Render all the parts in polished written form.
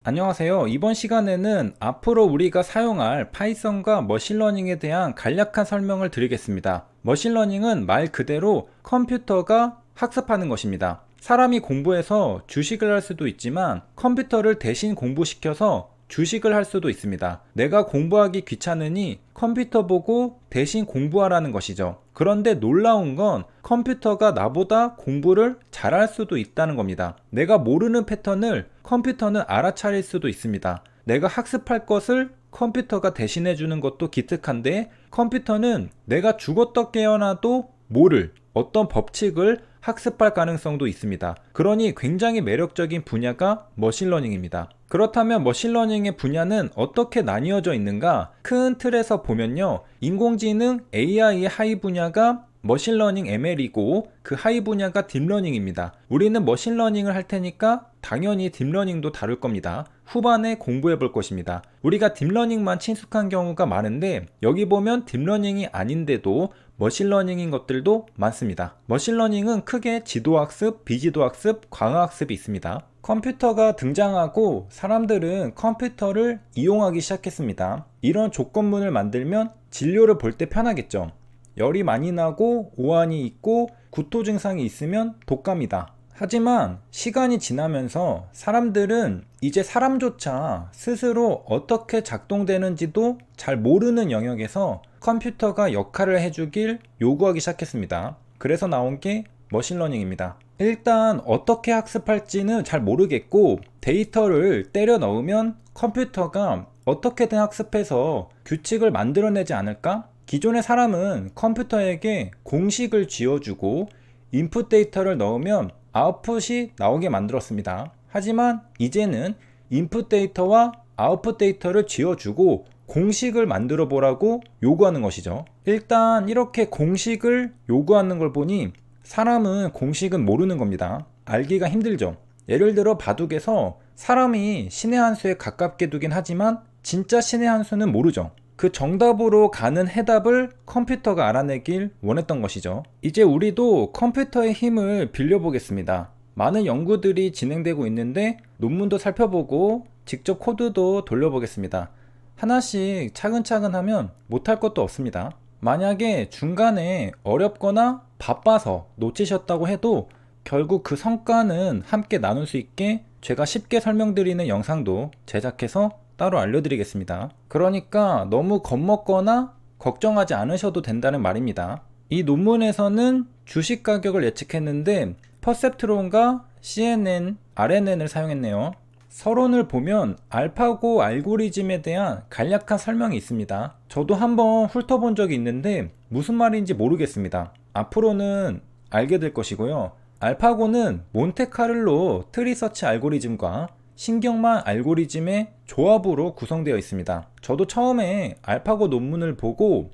안녕하세요. 이번 시간에는 앞으로 우리가 사용할 파이썬과 머신러닝에 대한 간략한 설명을 드리겠습니다. 머신러닝은 말 그대로 컴퓨터가 학습하는 것입니다. 사람이 공부해서 주식을 할 수도 있지만 컴퓨터를 대신 공부시켜서 주식을 할 수도 있습니다. 내가 공부하기 귀찮으니 컴퓨터 보고 대신 공부하라는 것이죠. 그런데 놀라운 건 컴퓨터가 나보다 공부를 잘할 수도 있다는 겁니다. 내가 모르는 패턴을 컴퓨터는 알아차릴 수도 있습니다. 내가 학습할 것을 컴퓨터가 대신해 주는 것도 기특한데, 컴퓨터는 내가 죽었다 깨어나도 모를 어떤 법칙을 학습할 가능성도 있습니다. 그러니 굉장히 매력적인 분야가 머신러닝입니다. 그렇다면 머신러닝의 분야는 어떻게 나뉘어져 있는가? 큰 틀에서 보면요, 인공지능 AI의 하위 분야가 머신러닝 ML이고 그 하위 분야가 딥러닝입니다. 우리는 머신러닝을 할 테니까 당연히 딥러닝도 다룰 겁니다. 후반에 공부해 볼 것입니다. 우리가 딥러닝만 친숙한 경우가 많은데, 여기 보면 딥러닝이 아닌데도 머신러닝인 것들도 많습니다. 머신러닝은 크게 지도학습, 비지도학습, 광학습이 있습니다. 컴퓨터가 등장하고 사람들은 컴퓨터를 이용하기 시작했습니다. 이런 조건문을 만들면 진료를 볼 때 편하겠죠. 열이 많이 나고 오한이 있고 구토 증상이 있으면 독감이다. 하지만 시간이 지나면서 사람들은 이제 사람조차 스스로 어떻게 작동되는지도 잘 모르는 영역에서 컴퓨터가 역할을 해주길 요구하기 시작했습니다. 그래서 나온 게 머신러닝입니다. 일단 어떻게 학습할지는 잘 모르겠고, 데이터를 때려 넣으면 컴퓨터가 어떻게든 학습해서 규칙을 만들어내지 않을까? 기존의 사람은 컴퓨터에게 공식을 쥐어주고 인풋 데이터를 넣으면 아웃풋이 나오게 만들었습니다. 하지만 이제는 인풋 데이터와 아웃풋 데이터를 쥐어주고 공식을 만들어 보라고 요구하는 것이죠. 일단 이렇게 공식을 요구하는 걸 보니 사람은 공식은 모르는 겁니다. 알기가 힘들죠. 예를 들어 바둑에서 사람이 신의 한 수에 가깝게 두긴 하지만 진짜 신의 한 수는 모르죠. 그 정답으로 가는 해답을 컴퓨터가 알아내길 원했던 것이죠. 이제 우리도 컴퓨터의 힘을 빌려보겠습니다. 많은 연구들이 진행되고 있는데 논문도 살펴보고 직접 코드도 돌려보겠습니다. 하나씩 차근차근 하면 못할 것도 없습니다. 만약에 중간에 어렵거나 바빠서 놓치셨다고 해도 결국 그 성과는 함께 나눌 수 있게 제가 쉽게 설명드리는 영상도 제작해서 따로 알려드리겠습니다. 그러니까 너무 겁먹거나 걱정하지 않으셔도 된다는 말입니다. 이 논문에서는 주식 가격을 예측했는데 퍼셉트론과 CNN, RNN을 사용했네요. 서론을 보면 알파고 알고리즘에 대한 간략한 설명이 있습니다. 저도 한번 훑어본 적이 있는데 무슨 말인지 모르겠습니다. 앞으로는 알게 될 것이고요. 알파고는 몬테카를로 트리서치 알고리즘과 신경망 알고리즘의 조합으로 구성되어 있습니다. 저도 처음에 알파고 논문을 보고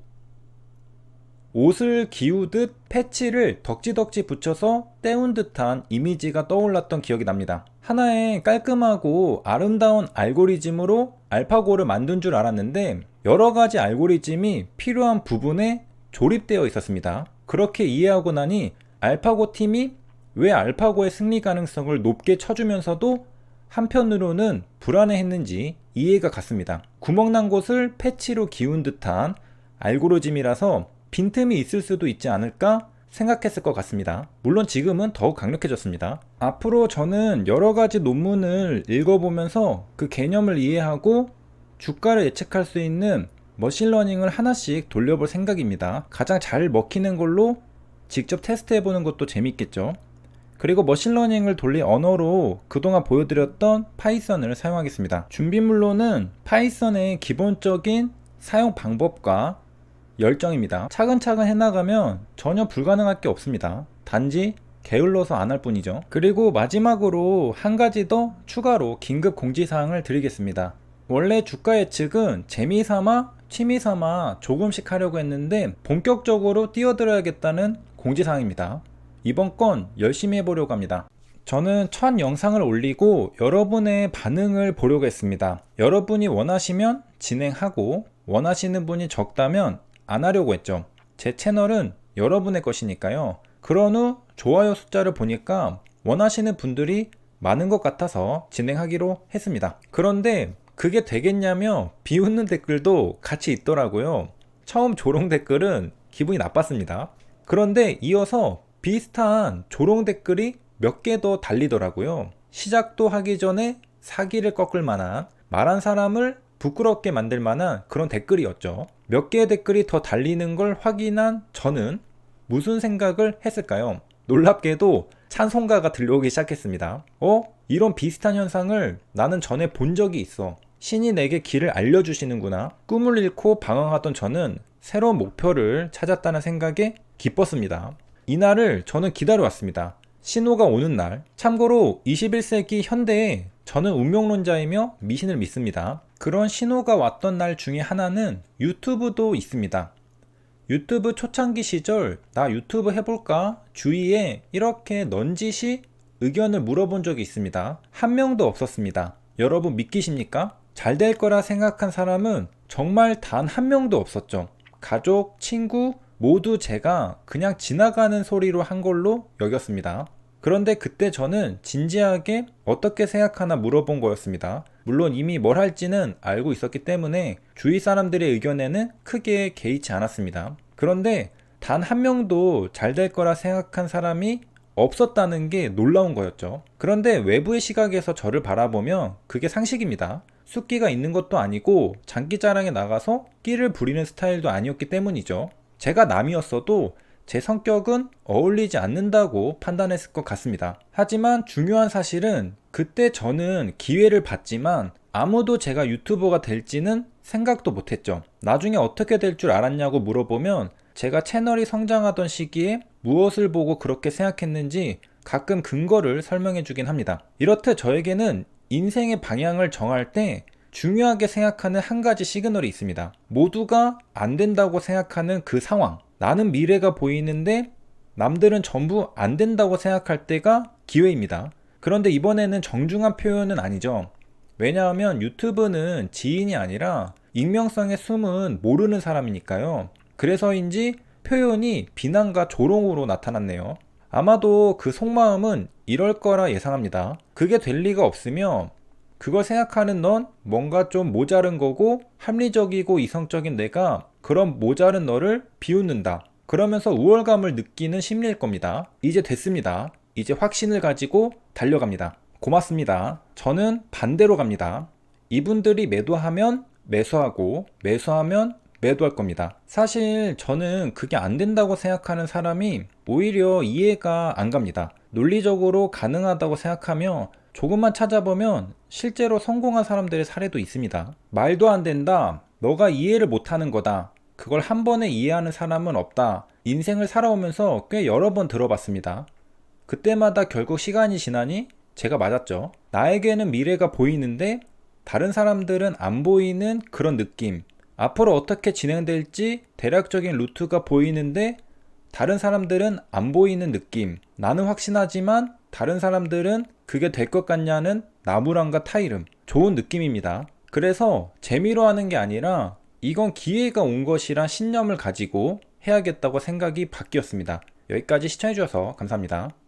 옷을 기우듯 패치를 덕지덕지 붙여서 때운 듯한 이미지가 떠올랐던 기억이 납니다. 하나의 깔끔하고 아름다운 알고리즘으로 알파고를 만든 줄 알았는데 여러 가지 알고리즘이 필요한 부분에 조립되어 있었습니다. 그렇게 이해하고 나니 알파고 팀이 왜 알파고의 승리 가능성을 높게 쳐주면서도 한편으로는 불안해했는지 이해가 갔습니다. 구멍난 곳을 패치로 기운 듯한 알고리즘이라서 빈틈이 있을 수도 있지 않을까 생각했을 것 같습니다. 물론 지금은 더욱 강력해졌습니다. 앞으로 저는 여러 가지 논문을 읽어보면서 그 개념을 이해하고 주가를 예측할 수 있는 머신러닝을 하나씩 돌려볼 생각입니다. 가장 잘 먹히는 걸로 직접 테스트해보는 것도 재밌겠죠. 그리고 머신러닝을 돌린 언어로 그동안 보여드렸던 파이썬을 사용하겠습니다. 준비물로는 파이썬의 기본적인 사용 방법과 열정입니다. 차근차근 해나가면 전혀 불가능할 게 없습니다. 단지 게을러서 안 할 뿐이죠. 그리고 마지막으로 한 가지 더 추가로 긴급 공지사항을 드리겠습니다. 원래 주가 예측은 재미삼아 취미삼아 조금씩 하려고 했는데 본격적으로 뛰어들어야겠다는 공지사항입니다. 이번 건 열심히 해보려고 합니다. 저는 첫 영상을 올리고 여러분의 반응을 보려고 했습니다. 여러분이 원하시면 진행하고 원하시는 분이 적다면 안 하려고 했죠. 제 채널은 여러분의 것이니까요. 그런 후 좋아요 숫자를 보니까 원하시는 분들이 많은 것 같아서 진행하기로 했습니다. 그런데 그게 되겠냐며 비웃는 댓글도 같이 있더라고요. 처음 조롱 댓글은 기분이 나빴습니다. 그런데 이어서 비슷한 조롱 댓글이 몇 개 더 달리더라고요. 시작도 하기 전에 사기를 꺾을 만한, 말한 사람을 부끄럽게 만들 만한 그런 댓글이었죠. 몇 개의 댓글이 더 달리는 걸 확인한 저는 무슨 생각을 했을까요? 놀랍게도 찬송가가 들려오기 시작했습니다. 이런 비슷한 현상을 나는 전에 본 적이 있어. 신이 내게 길을 알려주시는구나. 꿈을 잃고 방황하던 저는 새로운 목표를 찾았다는 생각에 기뻤습니다. 이날을 저는 기다려왔습니다. 신호가 오는 날. 참고로 21세기 현대에 저는 운명론자이며 미신을 믿습니다. 그런 신호가 왔던 날 중에 하나는 유튜브도 있습니다. 유튜브 초창기 시절 나 유튜브 해볼까? 주위에 이렇게 넌지시 의견을 물어본 적이 있습니다. 한 명도 없었습니다. 여러분 믿기십니까? 잘 될 거라 생각한 사람은 정말 단 한 명도 없었죠. 가족, 친구 모두 제가 그냥 지나가는 소리로 한 걸로 여겼습니다. 그런데 그때 저는 진지하게 어떻게 생각하나 물어본 거였습니다. 물론 이미 뭘 할지는 알고 있었기 때문에 주위 사람들의 의견에는 크게 개의치 않았습니다. 그런데 단 한 명도 잘 될 거라 생각한 사람이 없었다는 게 놀라운 거였죠. 그런데 외부의 시각에서 저를 바라보면 그게 상식입니다. 숫기가 있는 것도 아니고 장기자랑에 나가서 끼를 부리는 스타일도 아니었기 때문이죠. 제가 남이었어도 제 성격은 어울리지 않는다고 판단했을 것 같습니다. 하지만 중요한 사실은 그때 저는 기회를 봤지만 아무도 제가 유튜버가 될지는 생각도 못했죠. 나중에 어떻게 될 줄 알았냐고 물어보면 제가 채널이 성장하던 시기에 무엇을 보고 그렇게 생각했는지 가끔 근거를 설명해 주긴 합니다. 이렇듯 저에게는 인생의 방향을 정할 때 중요하게 생각하는 한 가지 시그널이 있습니다. 모두가 안 된다고 생각하는 그 상황. 나는 미래가 보이는데 남들은 전부 안 된다고 생각할 때가 기회입니다. 그런데 이번에는 정중한 표현은 아니죠. 왜냐하면 유튜브는 지인이 아니라 익명성의 숨은 모르는 사람이니까요. 그래서인지 표현이 비난과 조롱으로 나타났네요. 아마도 그 속마음은 이럴 거라 예상합니다. 그게 될 리가 없으며 그걸 생각하는 넌 뭔가 좀 모자른 거고 합리적이고 이성적인 내가 그런 모자른 너를 비웃는다. 그러면서 우월감을 느끼는 심리일 겁니다. 이제 됐습니다. 이제 확신을 가지고 달려갑니다. 고맙습니다. 저는 반대로 갑니다. 이분들이 매도하면 매수하고 매수하면 매도할 겁니다. 사실 저는 그게 안 된다고 생각하는 사람이 오히려 이해가 안 갑니다. 논리적으로 가능하다고 생각하며 조금만 찾아보면 실제로 성공한 사람들의 사례도 있습니다. 말도 안 된다. 너가 이해를 못하는 거다. 그걸 한 번에 이해하는 사람은 없다. 인생을 살아오면서 꽤 여러 번 들어봤습니다. 그때마다 결국 시간이 지나니 제가 맞았죠. 나에게는 미래가 보이는데 다른 사람들은 안 보이는 그런 느낌. 앞으로 어떻게 진행될지 대략적인 루트가 보이는데 다른 사람들은 안 보이는 느낌. 나는 확신하지만 다른 사람들은 그게 될 것 같냐는 나무란과 타이름. 좋은 느낌입니다. 그래서 재미로 하는 게 아니라 이건 기회가 온 것이란 신념을 가지고 해야겠다고 생각이 바뀌었습니다. 여기까지 시청해주셔서 감사합니다.